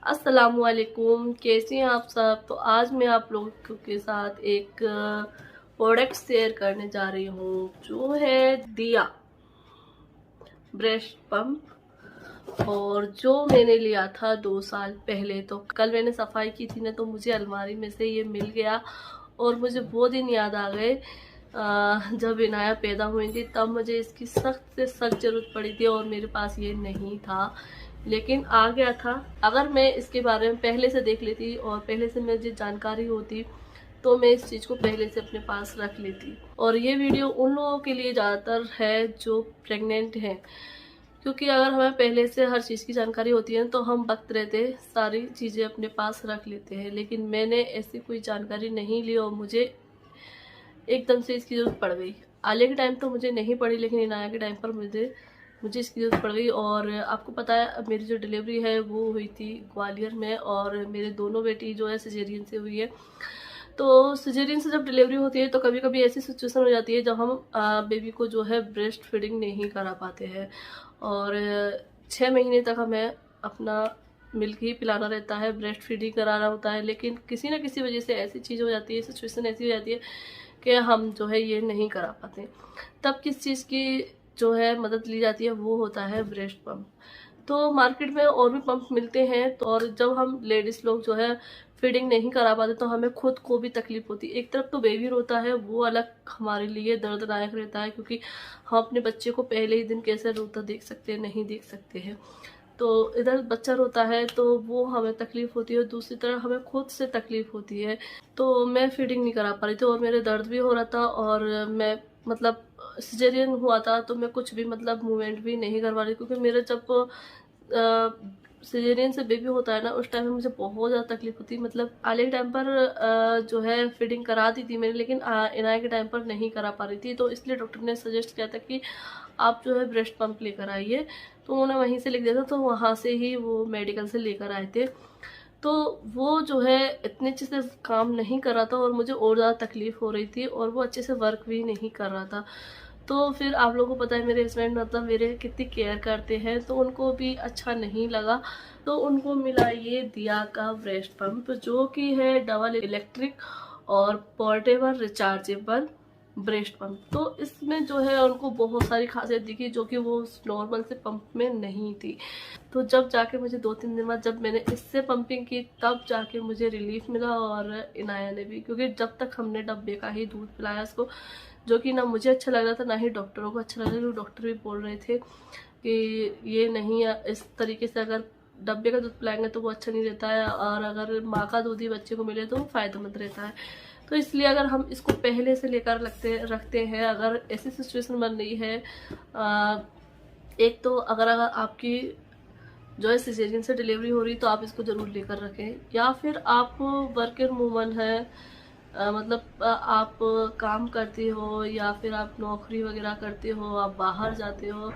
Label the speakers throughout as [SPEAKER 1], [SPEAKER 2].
[SPEAKER 1] अस्सलामुअलैकुम, कैसे हैं आप सब। तो आज मैं आप लोगों के साथ एक प्रोडक्ट शेयर करने जा रही हूँ जो है दिया ब्रेस्ट पंप। और जो मैंने लिया था 2 साल पहले, तो कल मैंने सफाई की थी ना, तो मुझे अलमारी में से ये मिल गया और मुझे वो दिन याद आ गए जब इनाया पैदा हुई थी। तब मुझे इसकी सख्त से सख्त जरूरत पड़ी थी और मेरे पास ये नहीं था, लेकिन आ गया था। अगर मैं इसके बारे में पहले से देख लेती और पहले से मुझे जानकारी होती तो मैं इस चीज़ को पहले से अपने पास रख लेती। और ये वीडियो उन लोगों के लिए ज़्यादातर है जो प्रेग्नेंट हैं, क्योंकि अगर हमें पहले से हर चीज़ की जानकारी होती है तो हम वक्त रहते सारी चीज़ें अपने पास रख लेते हैं। लेकिन मैंने ऐसी कोई जानकारी नहीं ली और मुझे एकदम से इसकी ज़रूरत पड़ गई। आलिया के टाइम तो मुझे नहीं पड़ी, लेकिन इनाया के टाइम पर मुझे इसकी ज़रूरत पड़ गई। और आपको पता है मेरी जो डिलीवरी है वो हुई थी ग्वालियर में, और मेरे दोनों बेटी जो है सिजेरियन से हुई है। तो सिजेरियन से जब डिलीवरी होती है तो कभी कभी ऐसी सिचुएशन हो जाती है जब हम बेबी को जो है ब्रेस्ट फीडिंग नहीं करा पाते हैं, और 6 महीने तक हमें अपना मिल्क ही पिलाना रहता है, ब्रेस्ट फीडिंग कराना होता है। लेकिन किसी न किसी वजह से ऐसी चीज़ हो जाती है, सिचुएशन ऐसी हो जाती है कि हम जो है ये नहीं करा पाते। तब किस चीज़ की जो है मदद ली जाती है, वो होता है ब्रेस्ट पंप। तो मार्केट में और भी पंप मिलते हैं, तो और जब हम लेडीज़ लोग जो है फीडिंग नहीं करा पाते तो हमें खुद को भी तकलीफ होती है। एक तरफ तो बेबी रोता है, वो अलग हमारे लिए दर्दनाक रहता है, क्योंकि हम अपने बच्चे को पहले ही दिन कैसे रोता देख सकते हैं, नहीं देख सकते हैं। तो इधर बच्चा रोता है तो वो हमें तकलीफ होती है, दूसरी तरफ हमें खुद से तकलीफ होती है। तो मैं फीडिंग नहीं करा पा रही थी और मेरे दर्द भी हो रहा था, और मैं मतलब सिजेरियन हुआ था तो मैं कुछ भी मतलब मूवमेंट भी नहीं कर पा रही, क्योंकि मेरा जब सिजेरियन से बेबी होता है ना, उस टाइम में मुझे बहुत ज़्यादा तकलीफ होती है। मतलब आले के टाइम पर जो है फीडिंग करा दी थी मैंने, लेकिन इनाया के टाइम पर नहीं करा पा रही थी। तो इसलिए डॉक्टर ने सजेस्ट किया था कि आप जो है ब्रेस्ट पंप लेकर आइए, तो उन्होंने वहीं से लिख दिया था, तो वहाँ से ही वो मेडिकल से लेकर आए थे। तो वो जो है इतने अच्छे से काम नहीं कर रहा था और मुझे और ज़्यादा तकलीफ हो रही थी, और वो अच्छे से वर्क भी नहीं कर रहा था। तो फिर आप लोगों को पता है मेरे हस्बैंड मतलब मेरे कितनी केयर करते हैं, तो उनको भी अच्छा नहीं लगा। तो उनको मिला ये दिया का ब्रेस्ट पंप, जो कि है डबल इलेक्ट्रिक और पोर्टेबल रिचार्जेबल ब्रेस्ट पंप। तो इसमें जो है उनको बहुत सारी खासियत दिखी जो कि वो नॉर्मल से पंप में नहीं थी। तो जब जाके मुझे 2-3 दिन बाद जब मैंने इससे पंपिंग की, तब जाके मुझे रिलीफ मिला, और इनाया ने भी, क्योंकि जब तक हमने डब्बे का ही दूध पिलाया इसको, जो कि ना मुझे अच्छा लग रहा था ना ही डॉक्टरों को अच्छा लग रहा था, क्योंकि डॉक्टर भी बोल रहे थे कि ये नहीं, इस तरीके से अगर डब्बे का दूध पिलाएंगे तो वो अच्छा नहीं रहता है, और अगर माँ का दूध ही बच्चे को मिले तो वो फ़ायदेमंद रहता है। तो इसलिए अगर हम इसको पहले से लेकर रखते हैं, अगर ऐसी सिचुएशन बन रही है, एक तो अगर आपकी जो है सिजेरियन से डिलीवरी हो रही तो आप इसको ज़रूर लेकर रखें, या फिर आप वर्कर वूमन है, मतलब आप काम करती हो या फिर आप नौकरी वगैरह करते हो, आप बाहर जाते हो,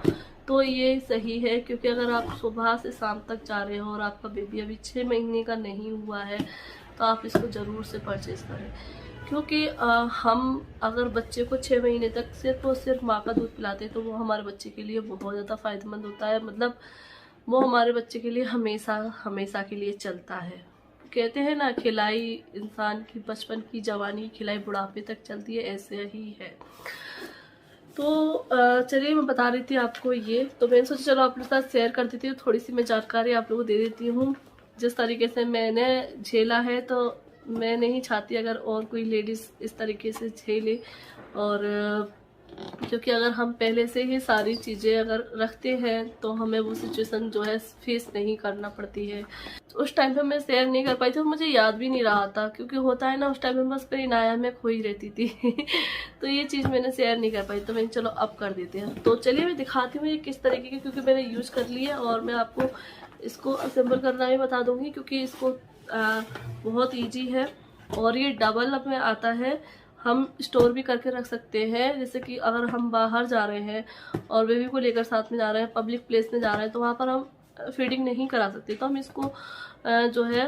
[SPEAKER 1] तो ये सही है। क्योंकि अगर आप सुबह से शाम तक जा रहे हो और आपका बेबी अभी 6 महीने का नहीं हुआ है, तो आप इसको ज़रूर से परचेज़ करें। क्योंकि हम अगर बच्चे को 6 महीने तक सिर्फ और सिर्फ माँ का दूध पिलाते हैं तो वो हमारे बच्चे के लिए बहुत ज़्यादा फ़ायदेमंद होता है। मतलब वो हमारे बच्चे के लिए हमेशा हमेशा के लिए चलता है। कहते हैं ना, खिलाई इंसान की बचपन की जवानी, खिलाई बुढ़ापे तक चलती है, ऐसे ही है। तो चलिए मैं बता रही थी आपको ये, तो मैंने सोचा चलो आप लोगों के साथ शेयर कर देती हूँ, थोड़ी सी मैं जानकारी आप लोगों को दे देती हूँ। जिस तरीके से मैंने झेला है, तो मैं नहीं चाहती अगर और कोई लेडीज़ इस तरीके से झेले। और क्योंकि अगर हम पहले से ही सारी चीज़ें अगर रखते हैं तो हमें वो सिचुएशन जो है फेस नहीं करना पड़ती है। तो उस टाइम पे मैं शेयर नहीं कर पाई थी, मुझे याद भी नहीं रहा था, क्योंकि होता है ना उस टाइम में बस पर इनाया में खोई रहती थी तो ये चीज़ मैंने शेयर नहीं कर पाई, तो मैंने चलो अब कर देते हैं। तो चलिए मैं दिखाती हूँ ये किस तरीके की, क्योंकि मैंने यूज़ कर ली है, और मैं आपको इसको असेंबल करना भी बता दूँगी, क्योंकि इसको बहुत ईजी है। और ये डबल में आता है, हम स्टोर भी करके रख सकते हैं। जैसे कि अगर हम बाहर जा रहे हैं और बेबी को लेकर साथ में जा रहे हैं, पब्लिक प्लेस में जा रहे हैं, तो वहाँ पर हम फीडिंग नहीं करा सकते, तो हम इसको जो है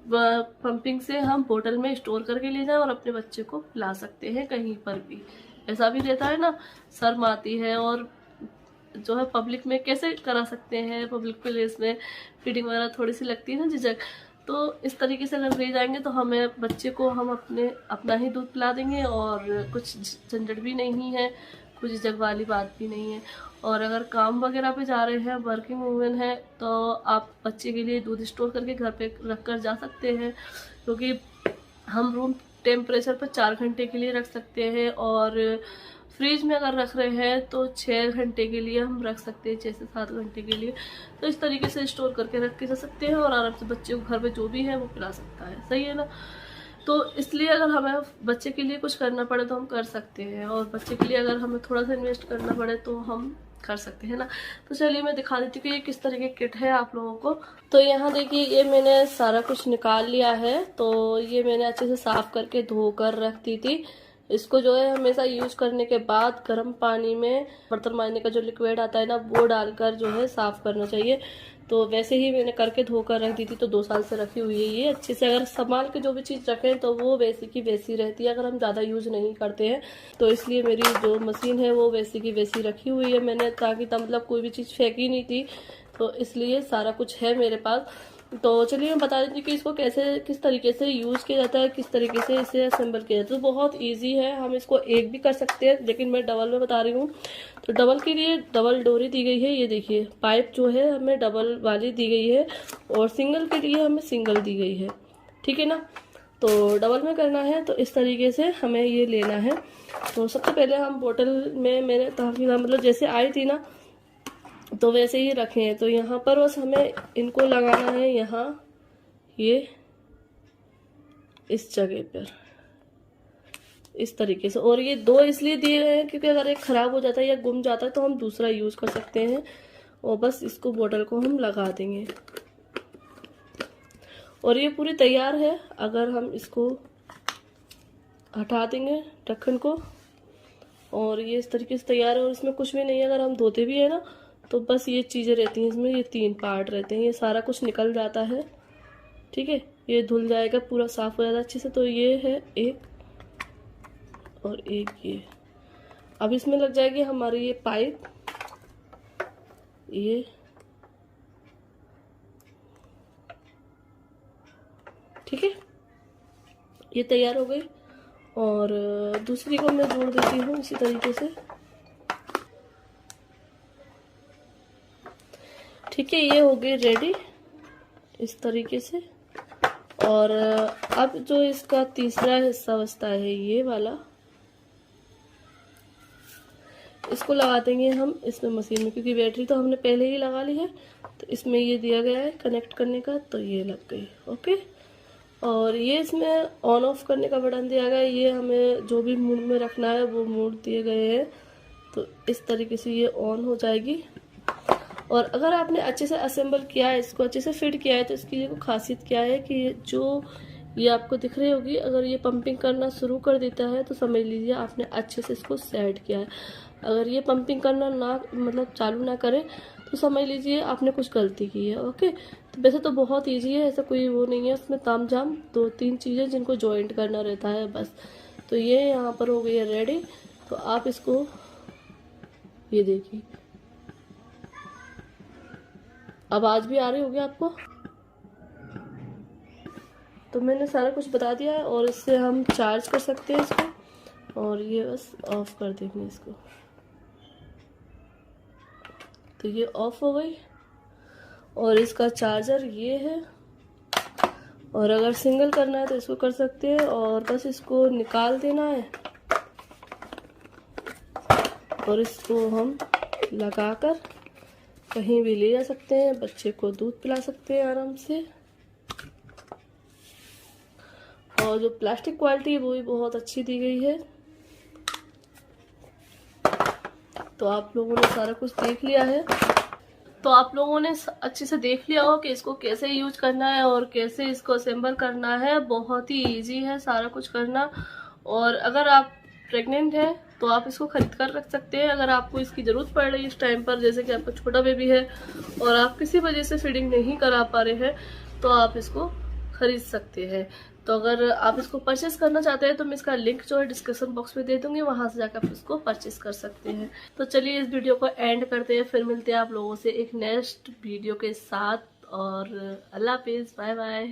[SPEAKER 1] पंपिंग से हम बोतल में स्टोर करके ले जाएं और अपने बच्चे को पिला सकते हैं कहीं पर भी। ऐसा भी रहता है ना, शर्म आती है और जो है पब्लिक में कैसे करा सकते हैं, पब्लिक प्लेस में फीडिंग वगैरह थोड़ी सी लगती है ना झिझक, तो इस तरीके से अगर ले जाएंगे तो हमें बच्चे को हम अपना ही दूध पिला देंगे और कुछ झंझट भी नहीं है, कुछ झिझक वाली बात भी नहीं है। और अगर काम वगैरह पे जा रहे हैं, वर्किंग वूमेन है, तो आप बच्चे के लिए दूध स्टोर करके घर पे रख कर जा सकते हैं, क्योंकि हम रूम टेम्परेचर पर 4 घंटे के लिए रख सकते हैं और फ्रिज में अगर रख रहे हैं तो 6 घंटे के लिए हम रख सकते हैं, 6 से 7 घंटे के लिए। तो इस तरीके से स्टोर करके रख के जा सकते हैं और आराम से बच्चे को घर पे जो भी है वो पिला सकता है, सही है ना। तो इसलिए अगर हमें बच्चे के लिए कुछ करना पड़े तो हम कर सकते हैं, और बच्चे के लिए अगर हमें थोड़ा सा इन्वेस्ट करना पड़े तो हम कर सकते हैं ना। तो चलिए मैं दिखा देती हूँ कि ये किस तरह की किट है आप लोगों को। तो यहाँ देखिए ये मैंने सारा कुछ निकाल लिया है। तो ये मैंने अच्छे से साफ करके धोकर रख दी थी। इसको जो है हमेशा यूज करने के बाद गर्म पानी में बर्तन मांजने का जो लिक्विड आता है ना, वो डालकर जो है साफ करना चाहिए। तो वैसे ही मैंने करके धोकर रख दी थी, तो 2 साल से रखी हुई है ये। अच्छे से अगर संभाल के जो भी चीज़ रखें तो वो वैसी की वैसी रहती है, अगर हम ज़्यादा यूज नहीं करते हैं तो। इसलिए मेरी जो मशीन है वो वैसी की वैसी रखी हुई है मैंने, ताकि मतलब कोई भी चीज़ फेंकी नहीं थी, तो इसलिए सारा कुछ है मेरे पास। तो चलिए मैं बता देती हूँ कि इसको कैसे किस तरीके से यूज़ किया जाता है, किस तरीके से इसे असेंबल किया जाता है। तो बहुत इजी है, हम इसको एक भी कर सकते हैं, लेकिन मैं डबल में बता रही हूँ। तो डबल के लिए डबल डोरी दी गई है, ये देखिए पाइप जो है हमें डबल वाली दी गई है, और सिंगल के लिए हमें सिंगल दी गई है, ठीक है ना। तो डबल में करना है तो इस तरीके से हमें ये लेना है। तो सबसे पहले हम बोतल में मैंने मतलब जैसे आई थी ना तो वैसे ही रखे हैं। तो यहाँ पर बस हमें इनको लगाना है, यहाँ ये इस जगह पर इस तरीके से। और ये 2 इसलिए दिए गए हैं क्योंकि अगर एक ख़राब हो जाता है या गुम जाता है तो हम दूसरा यूज़ कर सकते हैं। और बस इसको बोतल को हम लगा देंगे और ये पूरी तैयार है। अगर हम इसको हटा देंगे ढक्कन को, और ये इस तरीके से तैयार है, और इसमें कुछ भी नहीं है। अगर हम धोते भी है ना तो बस ये चीज़ें रहती हैं इसमें, ये 3 पार्ट रहते हैं, ये सारा कुछ निकल जाता है, ठीक है। ये धुल जाएगा, पूरा साफ हो जाता है अच्छे से। तो ये है एक और एक ये। अब इसमें लग जाएगी हमारी ये पाइप, ये ठीक है, ये तैयार हो गई। और दूसरी को मैं जोड़ देती हूँ इसी तरीके से, ठीक है। ये हो गई रेडी इस तरीके से। और अब जो इसका तीसरा हिस्सा बचता है ये वाला, इसको लगा देंगे हम इसमें मशीन में, क्योंकि बैटरी तो हमने पहले ही लगा ली है। तो इसमें ये दिया गया है कनेक्ट करने का, तो ये लग गई, ओके। और ये इसमें ऑन ऑफ करने का बटन दिया गया है, ये हमें जो भी मूड में रखना है वो मूड दिए गए हैं। तो इस तरीके से ये ऑन हो जाएगी। और अगर आपने अच्छे से असेंबल किया है, इसको अच्छे से फिट किया है, तो इसकी ये खासियत क्या है कि ये आपको दिख रही होगी, अगर ये पंपिंग करना शुरू कर देता है तो समझ लीजिए आपने अच्छे से इसको सेट किया है। अगर ये पंपिंग करना ना मतलब चालू ना करे तो समझ लीजिए आपने कुछ गलती की है, ओके। तो वैसे तो बहुत ईजी है, ऐसा कोई वो नहीं है उसमें ताम झाम, 2-3 चीज़ें जिनको जॉइंट करना रहता है बस। तो ये यहाँ पर हो गई है रेडी। तो आप इसको ये देखिए, आवाज़ भी आ रही होगी आपको। तो मैंने सारा कुछ बता दिया है, और इससे हम चार्ज कर सकते हैं इसको, और ये बस ऑफ कर देंगे इसको। तो ये ऑफ हो गई। और इसका चार्जर ये है, और अगर सिंगल करना है तो इसको कर सकते हैं, और बस इसको निकाल देना है और इसको हम लगाकर कहीं भी ले जा सकते हैं, बच्चे को दूध पिला सकते हैं आराम से। और जो प्लास्टिक क्वालिटी है वो भी बहुत अच्छी दी गई है। तो आप लोगों ने सारा कुछ देख लिया है, तो आप लोगों ने अच्छे से देख लिया हो कि इसको कैसे यूज करना है और कैसे इसको असेंबल करना है। बहुत ही इजी है सारा कुछ करना। और अगर आप प्रेग्नेंट हैं तो आप इसको खरीद कर रख सकते हैं। अगर आपको इसकी ज़रूरत पड़ रही है इस टाइम पर, जैसे कि आपका छोटा बेबी है और आप किसी वजह से फीडिंग नहीं करा पा रहे हैं, तो आप इसको खरीद सकते हैं। तो अगर आप इसको परचेस करना चाहते हैं तो मैं इसका लिंक जो है डिस्क्रिप्शन बॉक्स में दे दूंगी, वहां से जाकर आप इसको परचेस कर सकते हैं। तो चलिए इस वीडियो को एंड करते हैं, फिर मिलते हैं आप लोगों से एक नेक्स्ट वीडियो के साथ, और अल्लाह हाफिज़, बाय बाय।